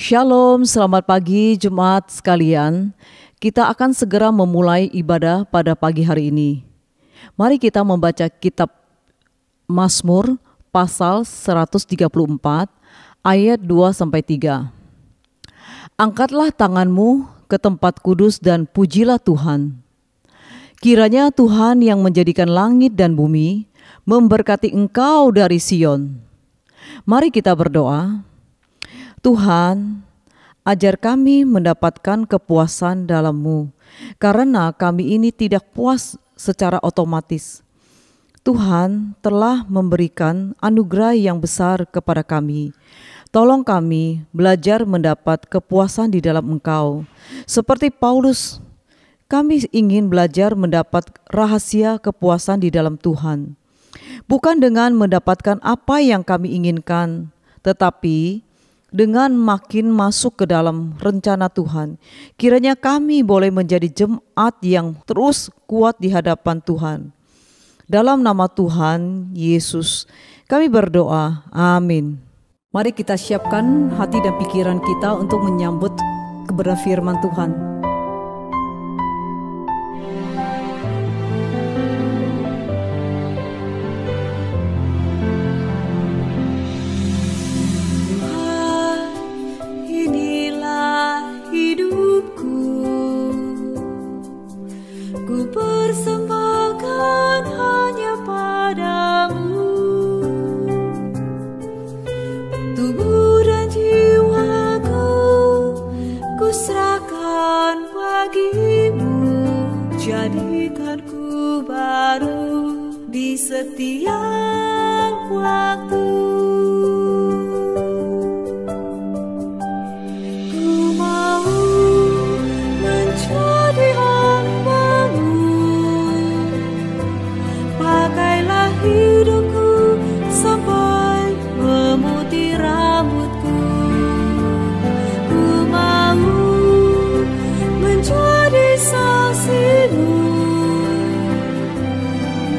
Shalom, selamat pagi jemaat sekalian. Kita akan segera memulai ibadah pada pagi hari ini. Mari kita membaca kitab Mazmur pasal 134 ayat 2-3. Angkatlah tanganmu ke tempat kudus dan pujilah Tuhan. Kiranya Tuhan yang menjadikan langit dan bumi memberkati engkau dari Sion. Mari kita berdoa. Tuhan, ajar kami mendapatkan kepuasan dalam-Mu, karena kami ini tidak puas secara otomatis. Tuhan telah memberikan anugerah yang besar kepada kami. Tolong kami belajar mendapat kepuasan di dalam Engkau. Seperti Paulus, kami ingin belajar mendapat rahasia kepuasan di dalam Tuhan. Bukan dengan mendapatkan apa yang kami inginkan, tetapi dengan makin masuk ke dalam rencana Tuhan. Kiranya kami boleh menjadi jemaat yang terus kuat di hadapan Tuhan. Dalam nama Tuhan Yesus kami berdoa, amin. Mari kita siapkan hati dan pikiran kita untuk menyambut kebenaran firman Tuhan. Jadikanku baru di setiap waktu. Ku mau menjadi hamba-Mu. Pakailah hidupku sampai memutih rambutku. Ku mau menjadi saksi-Mu,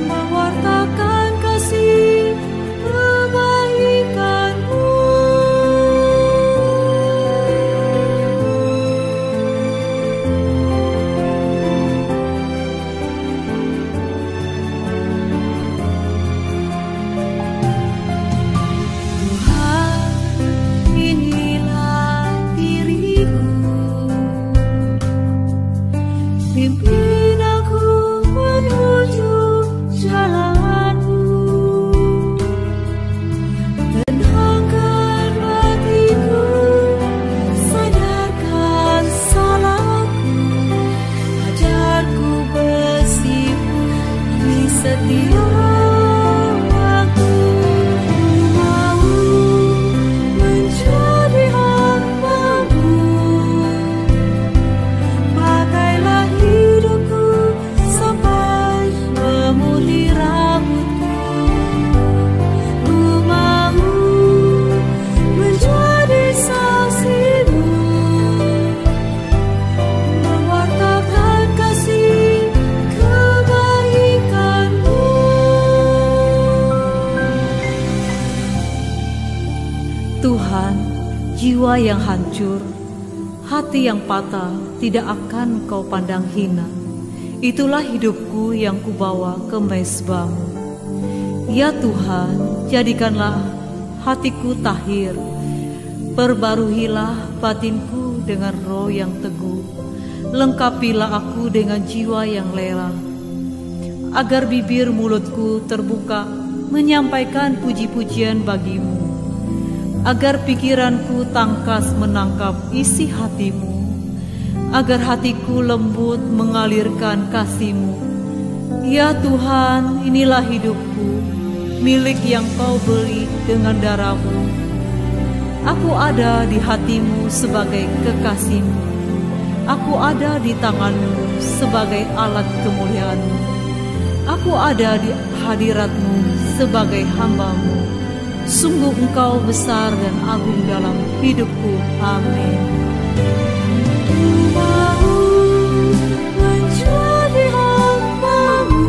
mewartakan kasih kebaikan-Mu. Tuhan, inilah diriku. Pimpin aku menuju jalan-Mu. Tenangkan hatiku, sadarkan salahku. Ajarku bersih-Mu di setiap waktu. Ku mau menjadi hamba-Mu. Pakailah hidupku sampai memutih rambutku. Ku mau menjadi saksi-Mu, mewartakan kasih kebaikan-Mu. Tuhan, jiwa yang hancur, hati yang patah tidak akan Kau pandang hina. Itulah hidupku yang kubawa ke mezbah-Mu. Ya Tuhan, jadikanlah hatiku tahir. Perbaruhilah batinku dengan roh yang teguh. Lengkapilah aku dengan jiwa yang lelah, agar bibir mulutku terbuka menyampaikan puji-pujian bagi-Mu. Agar pikiranku tangkas menangkap isi hati-Mu, agar hatiku lembut mengalirkan kasih-Mu. Ya Tuhan, inilah hidupku, milik yang Kau beli dengan darah-Mu. Aku ada di hati-Mu sebagai kekasih-Mu. Aku ada di tangan-Mu sebagai alat kemuliaan-Mu. Aku ada di hadirat-Mu sebagai hamba-Mu. Sungguh Engkau besar dan agung dalam hidupku. Amin. Ku mau menjadi hamba-Mu.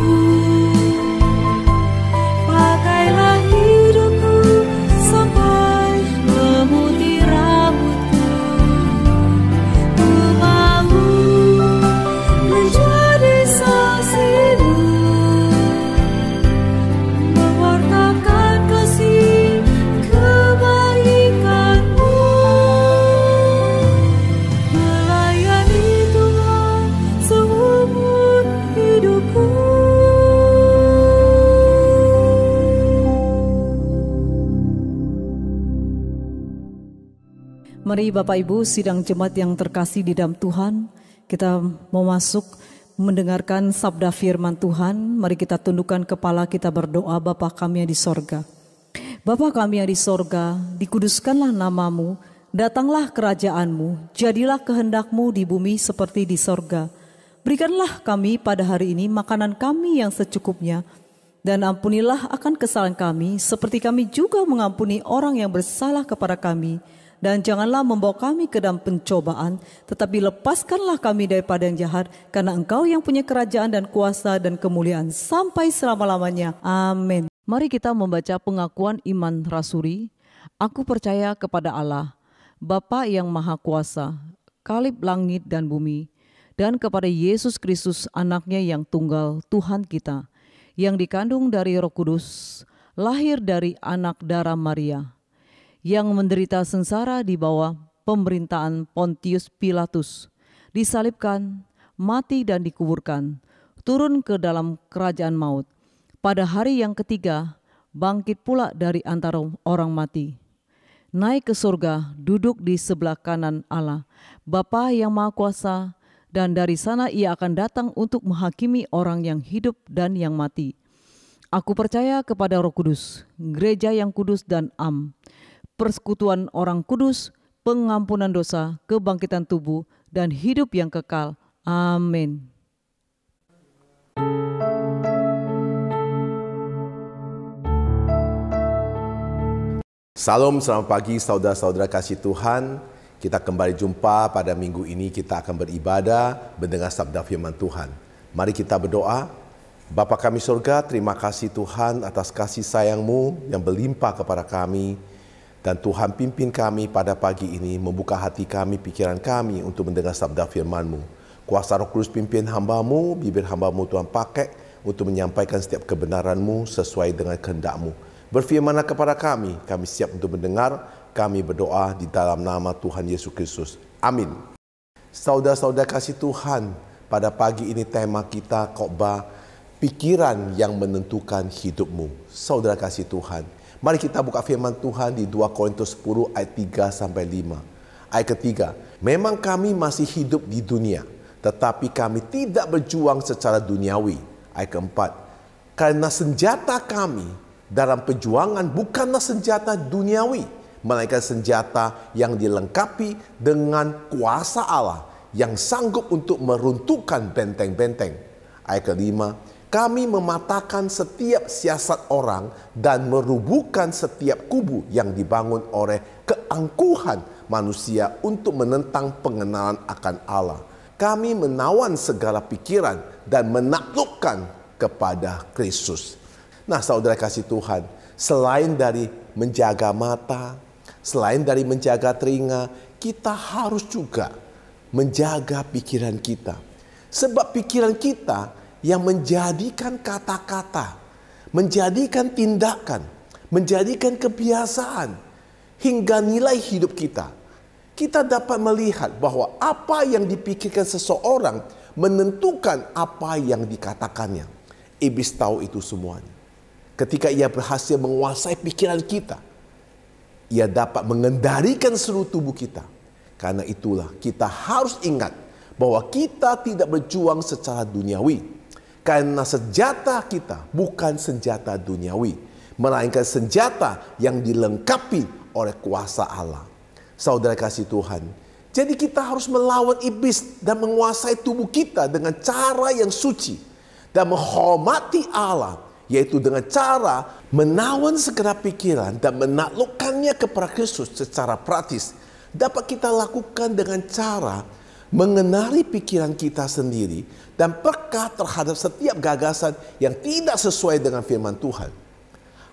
Pakailah hidupku sampai memutih rambutku. Mari Bapak Ibu sidang jemaat yang terkasih di dalam Tuhan, kita mau masuk mendengarkan sabda firman Tuhan. Mari kita tundukkan kepala, kita berdoa. Bapa kami yang di sorga, Bapa kami yang di sorga, dikuduskanlah namamu, datanglah kerajaanmu, jadilah kehendakmu di bumi seperti di sorga. Berikanlah kami pada hari ini makanan kami yang secukupnya, dan ampunilah akan kesalahan kami, seperti kami juga mengampuni orang yang bersalah kepada kami. Dan janganlah membawa kami ke dalam pencobaan, tetapi lepaskanlah kami daripada yang jahat, karena Engkau yang punya kerajaan dan kuasa dan kemuliaan sampai selama-lamanya. Amin. Mari kita membaca pengakuan iman rasuli. Aku percaya kepada Allah, Bapa yang Maha Kuasa, Khalib langit dan bumi, dan kepada Yesus Kristus anaknya yang tunggal, Tuhan kita, yang dikandung dari Roh Kudus, lahir dari anak darah Maria, yang menderita sengsara di bawah pemerintahan Pontius Pilatus, disalibkan, mati dan dikuburkan, turun ke dalam kerajaan maut. Pada hari yang ketiga, bangkit pula dari antara orang mati, naik ke surga, duduk di sebelah kanan Allah, Bapa yang Maha Kuasa, dan dari sana ia akan datang untuk menghakimi orang yang hidup dan yang mati. Aku percaya kepada Roh Kudus, gereja yang kudus dan persekutuan orang kudus, pengampunan dosa, kebangkitan tubuh, dan hidup yang kekal. Amin. Salam, selamat pagi saudara-saudara kasih Tuhan. Kita kembali jumpa pada minggu ini, kita akan beribadah mendengar sabda firman Tuhan. Mari kita berdoa. Bapa kami surga, terima kasih Tuhan atas kasih sayang-Mu yang berlimpah kepada kami. Dan Tuhan pimpin kami pada pagi ini, membuka hati kami, pikiran kami untuk mendengar sabda firman-Mu. Kuasa Roh Kudus pimpin hamba-Mu, bibir hamba-Mu Tuhan pakai untuk menyampaikan setiap kebenaran-Mu sesuai dengan kehendak-Mu. Berfirmanlah kepada kami siap untuk mendengar. Kami berdoa di dalam nama Tuhan Yesus Kristus. Amin. Saudara-saudara kasih Tuhan, pada pagi ini tema kita khotbah pikiran yang menentukan hidupmu. Saudara kasih Tuhan, mari kita buka firman Tuhan di 2 Korintus 10 ayat 3-5. Ayat ketiga, memang kami masih hidup di dunia, tetapi kami tidak berjuang secara duniawi. Ayat keempat, karena senjata kami dalam perjuangan bukanlah senjata duniawi, melainkan senjata yang dilengkapi dengan kuasa Allah yang sanggup untuk meruntuhkan benteng-benteng. Ayat kelima, kami mematahkan setiap siasat orang dan merubuhkan setiap kubu yang dibangun oleh keangkuhan manusia untuk menentang pengenalan akan Allah. Kami menawan segala pikiran dan menaklukkan kepada Kristus. Nah, saudara kasih Tuhan, selain dari menjaga mata, selain dari menjaga telinga, kita harus juga menjaga pikiran kita. Sebab pikiran kita yang menjadikan kata-kata, menjadikan tindakan, menjadikan kebiasaan, hingga nilai hidup kita. Kita dapat melihat bahwa apa yang dipikirkan seseorang menentukan apa yang dikatakannya. Iblis tahu itu semuanya. Ketika ia berhasil menguasai pikiran kita, ia dapat mengendalikan seluruh tubuh kita. Karena itulah kita harus ingat bahwa kita tidak berjuang secara duniawi. Karena senjata kita bukan senjata duniawi, melainkan senjata yang dilengkapi oleh kuasa Allah. Saudara kasih Tuhan, jadi kita harus melawan iblis dan menguasai tubuh kita dengan cara yang suci dan menghormati Allah, yaitu dengan cara menawan segala pikiran dan menaklukkannya kepada Kristus secara praktis. Dapat kita lakukan dengan cara mengenali pikiran kita sendiri dan peka terhadap setiap gagasan yang tidak sesuai dengan firman Tuhan.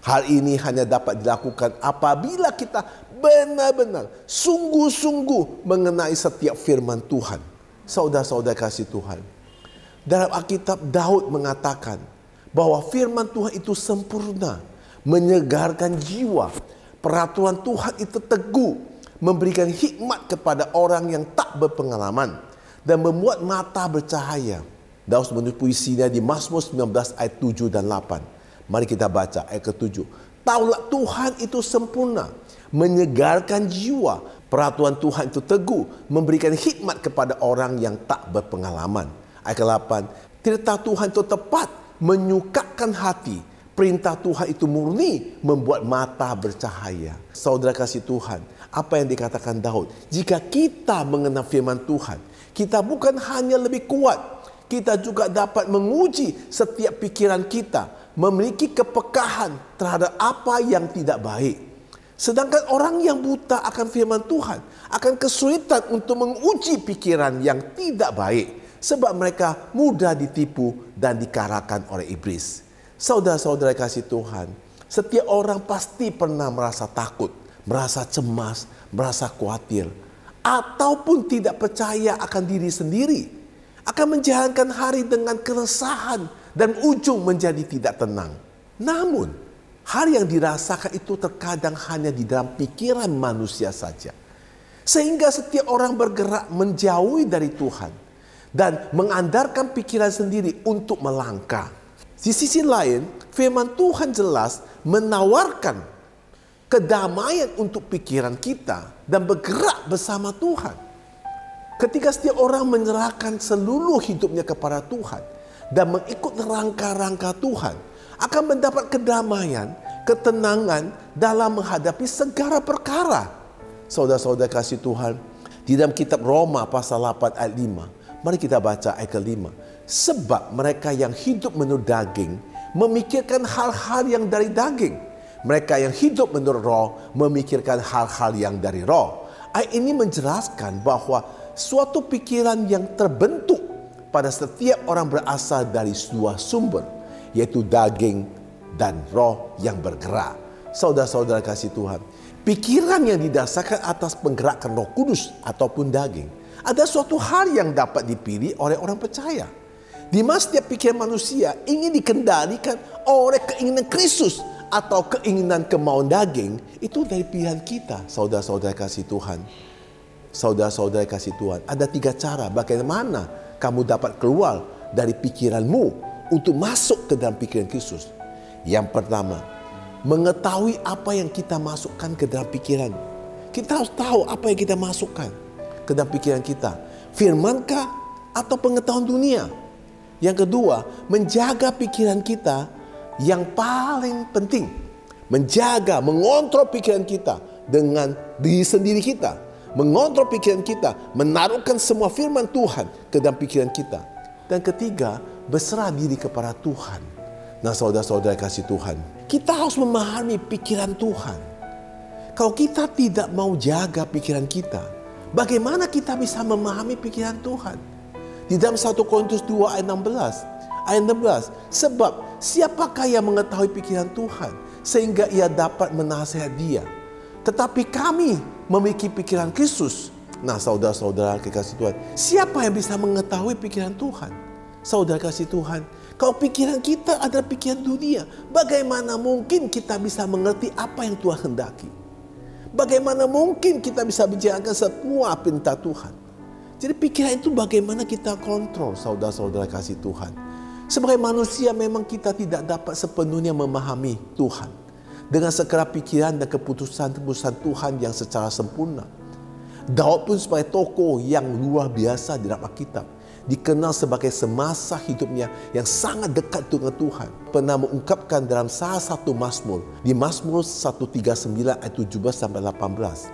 Hal ini hanya dapat dilakukan apabila kita benar-benar sungguh-sungguh mengenai setiap firman Tuhan. Saudara-saudara kasih Tuhan, dalam Alkitab Daud mengatakan bahwa firman Tuhan itu sempurna, menyegarkan jiwa. Peraturan Tuhan itu teguh, memberikan hikmat kepada orang yang tak berpengalaman dan membuat mata bercahaya. Daud menulis puisinya di Mazmur 19 ayat 7 dan 8. Mari kita baca ayat ke-7. Taulah Tuhan itu sempurna, menyegarkan jiwa. Peraturan Tuhan itu teguh, memberikan hikmat kepada orang yang tak berpengalaman. Ayat ke-8, tirta Tuhan itu tepat, menyukakan hati. Perintah Tuhan itu murni, membuat mata bercahaya. Saudara kasih Tuhan, apa yang dikatakan Daud, jika kita mengenal firman Tuhan, kita bukan hanya lebih kuat, kita juga dapat menguji setiap pikiran kita, memiliki kepekahan terhadap apa yang tidak baik. Sedangkan orang yang buta akan firman Tuhan akan kesulitan untuk menguji pikiran yang tidak baik, sebab mereka mudah ditipu dan dikalahkan oleh iblis. Saudara-saudara kasih Tuhan, setiap orang pasti pernah merasa takut, merasa cemas, merasa khawatir, ataupun tidak percaya akan diri sendiri, akan menjalankan hari dengan keresahan dan ujung menjadi tidak tenang. Namun, hal yang dirasakan itu terkadang hanya di dalam pikiran manusia saja. Sehingga setiap orang bergerak menjauhi dari Tuhan dan mengandalkan pikiran sendiri untuk melangkah. Di sisi lain, firman Tuhan jelas menawarkan kedamaian untuk pikiran kita dan bergerak bersama Tuhan. Ketika setiap orang menyerahkan seluruh hidupnya kepada Tuhan dan mengikut rangka-rangka Tuhan, akan mendapat kedamaian, ketenangan dalam menghadapi segala perkara. Saudara-saudara kasih Tuhan, di dalam kitab Roma pasal 8 ayat 5, mari kita baca ayat ke-5. Sebab mereka yang hidup menurut daging memikirkan hal-hal yang dari daging. Mereka yang hidup menurut roh memikirkan hal-hal yang dari roh. Ayat ini menjelaskan bahwa suatu pikiran yang terbentuk pada setiap orang berasal dari dua sumber, yaitu daging dan roh yang bergerak. Saudara-saudara kasih Tuhan, pikiran yang didasarkan atas penggerakan Roh Kudus ataupun daging ada suatu hal yang dapat dipilih oleh orang percaya. Di mana setiap pikiran manusia ingin dikendalikan oleh keinginan Kristus atau keinginan kemauan daging, itu dari pilihan kita. Saudara-saudara kasih Tuhan, saudara-saudara kasih Tuhan, ada 3 cara bagaimana kamu dapat keluar dari pikiranmu untuk masuk ke dalam pikiran Kristus. Yang pertama, mengetahui apa yang kita masukkan ke dalam pikiran. Kita harus tahu apa yang kita masukkan ke dalam pikiran kita. Firmankah atau pengetahuan dunia? Yang kedua, menjaga pikiran kita yang paling penting. Menjaga, mengontrol pikiran kita dengan diri sendiri kita. Mengontrol pikiran kita, menaruhkan semua firman Tuhan ke dalam pikiran kita. Dan ketiga, berserah diri kepada Tuhan. Nah, saudara-saudara kasih Tuhan, kita harus memahami pikiran Tuhan. Kalau kita tidak mau jaga pikiran kita, bagaimana kita bisa memahami pikiran Tuhan? Di dalam 1 Korintus 2 ayat 16, sebab siapakah yang mengetahui pikiran Tuhan sehingga ia dapat menasihat dia? Tetapi kami memiliki pikiran Kristus. Nah, saudara-saudara kekasih Tuhan, siapa yang bisa mengetahui pikiran Tuhan? Saudara kasih Tuhan, kalau pikiran kita adalah pikiran dunia, bagaimana mungkin kita bisa mengerti apa yang Tuhan hendaki? Bagaimana mungkin kita bisa menjalankan semua perintah Tuhan? Jadi pikiran itu bagaimana kita kontrol, saudara-saudara kasih Tuhan. Sebagai manusia memang kita tidak dapat sepenuhnya memahami Tuhan dengan segala pikiran dan keputusan-keputusan Tuhan yang secara sempurna. Daud pun sebagai tokoh yang luar biasa di dalam Alkitab, dikenal sebagai semasa hidupnya yang sangat dekat dengan Tuhan, pernah mengungkapkan dalam salah satu Mazmur, di Mazmur 139 ayat 17 sampai 18.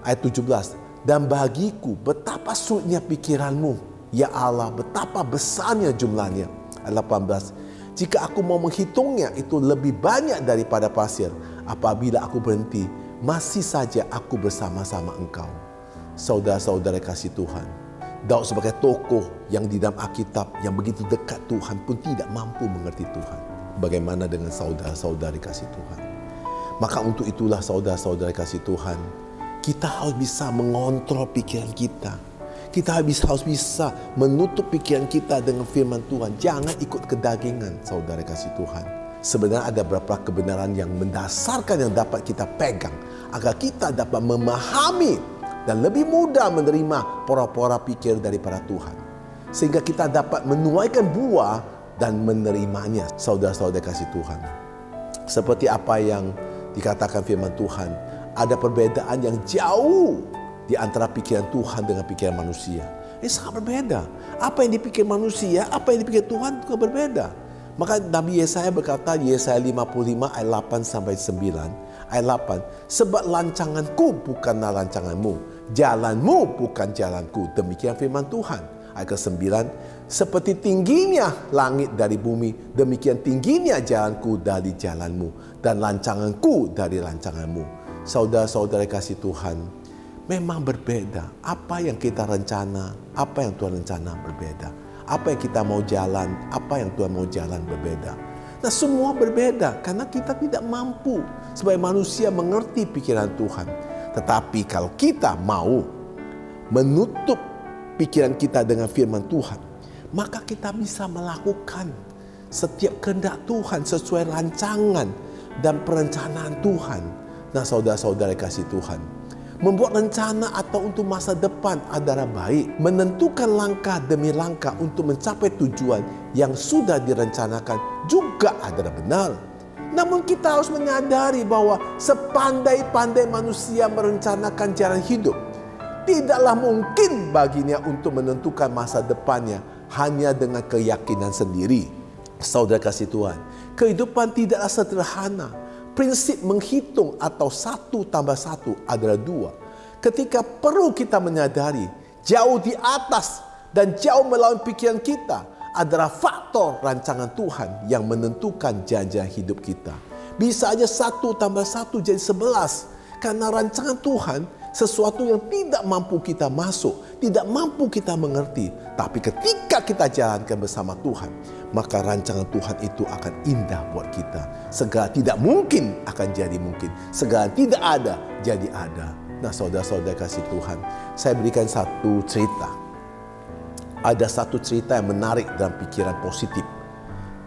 Ayat 17. Dan bagiku betapa sulitnya pikiranmu, ya Allah, betapa besarnya jumlahnya. Ayat 18. Jika aku mau menghitungnya, itu lebih banyak daripada pasir. Apabila aku berhenti, masih saja aku bersama-sama engkau. Saudara-saudara kasih Tuhan, Daud sebagai tokoh yang di dalam Alkitab yang begitu dekat Tuhan pun tidak mampu mengerti Tuhan. Bagaimana dengan saudara-saudari kasih Tuhan? Maka untuk itulah saudara-saudari kasih Tuhan, kita harus bisa mengontrol pikiran kita. Kita harus bisa menutup pikiran kita dengan firman Tuhan. Jangan ikut kedagingan, saudara kasih Tuhan. Sebenarnya ada beberapa kebenaran yang mendasarkan yang dapat kita pegang agar kita dapat memahami dan lebih mudah menerima pora-pora pikir daripada Tuhan. Sehingga kita dapat menuaikan buah dan menerimanya, saudara-saudara kasih Tuhan. Seperti apa yang Dikatakan firman Tuhan, ada perbedaan yang jauh di antara pikiran Tuhan dengan pikiran manusia. Ini sangat berbeda. Apa yang dipikir manusia, apa yang dipikir Tuhan juga berbeda. Maka Nabi Yesaya berkata, Yesaya 55 ayat 8 sampai 9, ayat 8, sebab lancanganku bukanlah lancanganmu, jalanmu bukan jalanku. Demikian firman Tuhan. Ayat ke-9, seperti tingginya langit dari bumi, demikian tingginya jalanku dari jalanmu, dan lancanganku dari lancanganmu. Saudara-saudara kasih Tuhan, memang berbeda. Apa yang kita rencana, apa yang Tuhan rencana berbeda. Apa yang kita mau jalan, apa yang Tuhan mau jalan berbeda. Nah, semua berbeda karena kita tidak mampu sebagai manusia mengerti pikiran Tuhan. Tetapi kalau kita mau menutup pikiran kita dengan firman Tuhan, maka kita bisa melakukan setiap kehendak Tuhan sesuai rancangan dan perencanaan Tuhan. Nah, saudara-saudara kasih Tuhan, membuat rencana atau untuk masa depan adalah baik. Menentukan langkah demi langkah untuk mencapai tujuan yang sudah direncanakan juga adalah benar. Namun kita harus menyadari bahwa sepandai-pandai manusia merencanakan jalan hidup, tidaklah mungkin baginya untuk menentukan masa depannya hanya dengan keyakinan sendiri. Saudara kasih Tuhan, kehidupan tidaklah sederhana. Prinsip menghitung atau 1 tambah 1 adalah 2. Ketika perlu kita menyadari jauh di atas dan jauh melawan pikiran kita adalah faktor rancangan Tuhan yang menentukan jalan hidup kita. Bisa aja 1 tambah 1 jadi 11. Karena rancangan Tuhan sesuatu yang tidak mampu kita masuk, tidak mampu kita mengerti. Tapi ketika kita jalankan bersama Tuhan, maka rancangan Tuhan itu akan indah buat kita. Segala tidak mungkin akan jadi mungkin. Segala tidak ada jadi ada. Nah, saudara-saudara kasih Tuhan, saya berikan satu cerita. Ada satu cerita yang menarik dalam pikiran positif.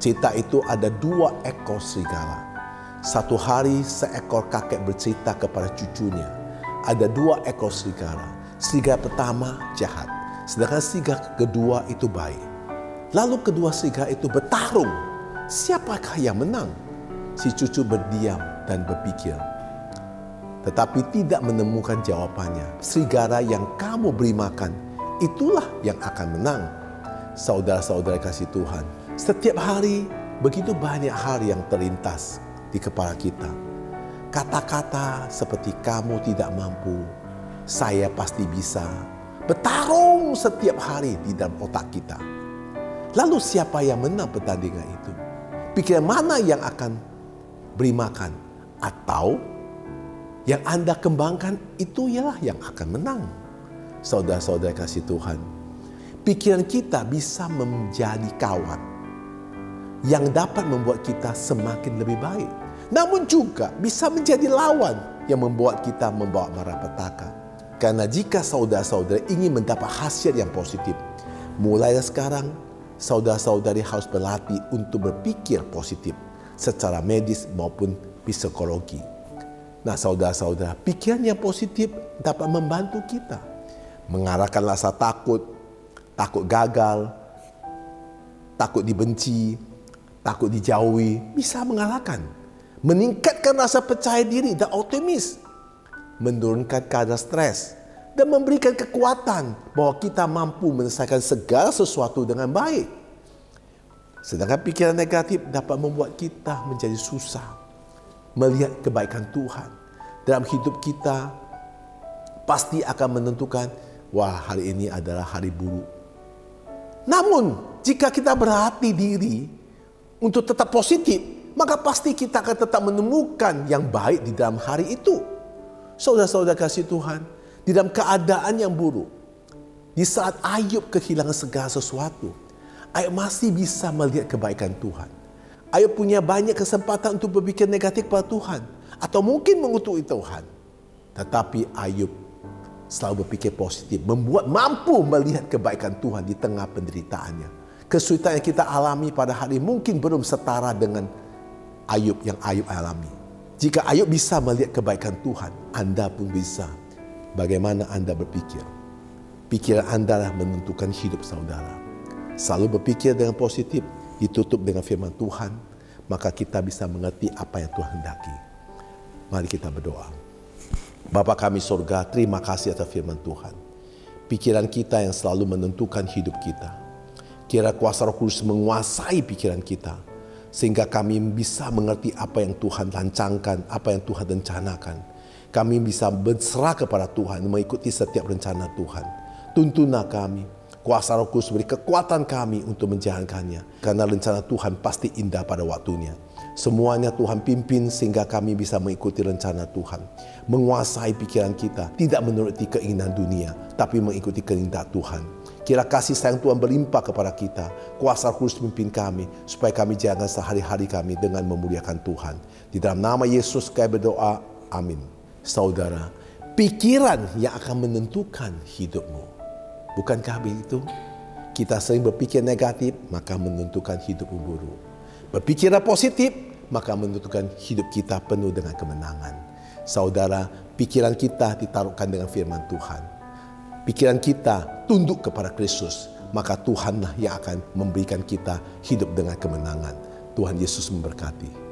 Cerita itu ada 2 ekor serigala. Satu hari seekor kakek bercerita kepada cucunya. Ada 2 ekor serigala. Serigala pertama jahat, sedangkan serigala kedua itu baik. Lalu kedua serigala itu bertarung. Siapakah yang menang? Si cucu berdiam dan berpikir. Tetapi tidak menemukan jawabannya. Serigala yang kamu beri makan, itulah yang akan menang. Saudara-saudara kasih Tuhan, setiap hari begitu banyak hal yang terlintas di kepala kita. Kata-kata seperti kamu tidak mampu, saya pasti bisa, bertarung setiap hari di dalam otak kita. Lalu siapa yang menang pertandingan itu? Pikiran mana yang akan beri makan? Atau yang Anda kembangkan itu ialah yang akan menang? Saudara-saudara kasih Tuhan, pikiran kita bisa menjadi kawan yang dapat membuat kita semakin lebih baik. Namun juga bisa menjadi lawan yang membuat kita membawa malapetaka. Karena jika saudara-saudara ingin mendapat hasil yang positif, mulai sekarang saudara-saudari harus berlatih untuk berpikir positif secara medis maupun psikologi. Nah, saudara-saudara, pikiran yang positif dapat membantu kita mengalahkan rasa takut, takut gagal, takut dibenci, takut dijauhi, bisa mengalahkan. Meningkatkan rasa percaya diri dan optimis, menurunkan kadar stres, dan memberikan kekuatan bahwa kita mampu menyelesaikan segala sesuatu dengan baik. Sedangkan pikiran negatif dapat membuat kita menjadi susah melihat kebaikan Tuhan dalam hidup kita. Pasti akan menentukan, wah, hari ini adalah hari buruk. Namun jika kita berhati diri untuk tetap positif, maka pasti kita akan tetap menemukan yang baik di dalam hari itu. Saudara-saudara kasih Tuhan, di dalam keadaan yang buruk, di saat Ayub kehilangan segala sesuatu, Ayub masih bisa melihat kebaikan Tuhan. Ayub punya banyak kesempatan untuk berpikir negatif pada Tuhan, atau mungkin mengutuki Tuhan. Tetapi Ayub selalu berpikir positif, membuat mampu melihat kebaikan Tuhan di tengah penderitaannya. Kesulitan yang kita alami pada hari mungkin belum setara dengan Ayub yang Ayub alami. Jika Ayub bisa melihat kebaikan Tuhan, Anda pun bisa. Bagaimana Anda berpikir? Pikiran Anda lah menentukan hidup saudara. Selalu berpikir dengan positif, ditutup dengan firman Tuhan, maka kita bisa mengerti apa yang Tuhan hendaki. Mari kita berdoa. Bapa kami surga, terima kasih atas firman Tuhan. Pikiran kita yang selalu menentukan hidup kita. Kira kuasa Roh Kudus menguasai pikiran kita, sehingga kami bisa mengerti apa yang Tuhan rancangkan, apa yang Tuhan rencanakan. Kami bisa berserah kepada Tuhan, mengikuti setiap rencana Tuhan. Tuntunlah kami, kuasa Roh Kudus beri kekuatan kami untuk menjalankannya. Karena rencana Tuhan pasti indah pada waktunya. Semuanya Tuhan pimpin sehingga kami bisa mengikuti rencana Tuhan. Menguasai pikiran kita, tidak menuruti keinginan dunia, tapi mengikuti kehendak Tuhan. Kira kasih sayang Tuhan berlimpah kepada kita. Kuasa Roh Kudus pimpin kami, supaya kami jalankan sehari-hari kami dengan memuliakan Tuhan. Di dalam nama Yesus kami berdoa, amin. Saudara, pikiran yang akan menentukan hidupmu. Bukankah begitu? Kita sering berpikir negatif, maka menentukan hidupmu buruk. Berpikirlah positif, maka menentukan hidup kita penuh dengan kemenangan. Saudara, pikiran kita ditaruhkan dengan firman Tuhan. Pikiran kita tunduk kepada Kristus, maka Tuhanlah yang akan memberikan kita hidup dengan kemenangan. Tuhan Yesus memberkati.